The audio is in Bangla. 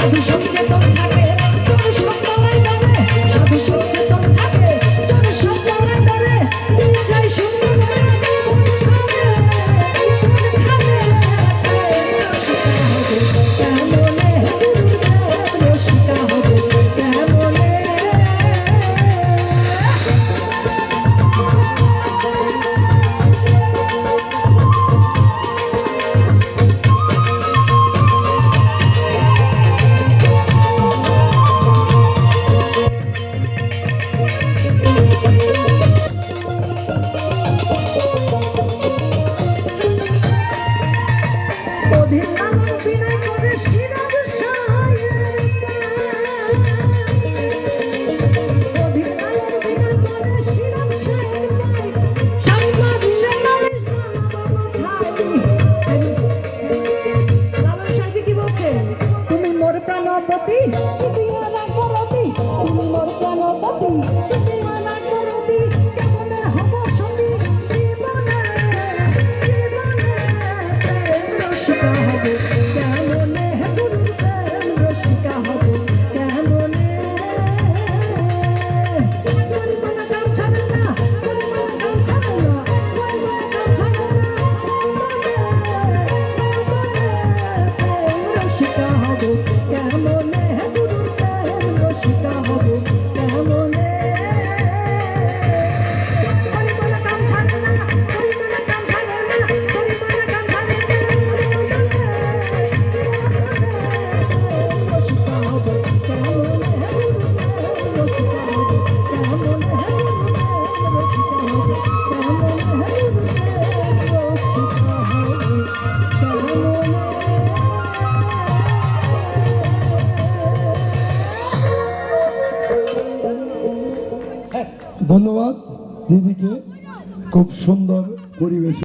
সাধু সচেতন থাকে জন সব তলায় ধরে সাধু সচেতন থাকে জন সব তলায় ধরে দিন যায় সুন্দর প্রাণপতি তুমি আমার করতি তুমি মোর প্রাণপতি তুমি আমার করতি কেমন হব সঙ্গী জীবনে জীবনে প্রেম রসিকা হব কেমনে গুরু প্রেম রসিকা হব কেমনে পরিমাণা কাম ছাড়ে না পরিমাণা কাম ছাড়ে না পরিমাণা কাম ছাড়ে না প্রেম রসিকা হব কেমনে গুরু প্রেম রসিকা হব কেমনে পরিমাণা কাম ছাড়ে না পরিমাণা কাম ছাড়ে না পরিমাণা কাম ছাড়ে না রসিকা হব কেমনে গুরু প্রেম রসিকা হব কেমনে রসিকা হব কেমনে গুরু প্রেম রসিকা হব ধন্যবাদ দিদিকে, খুব সুন্দর পরিবেশ।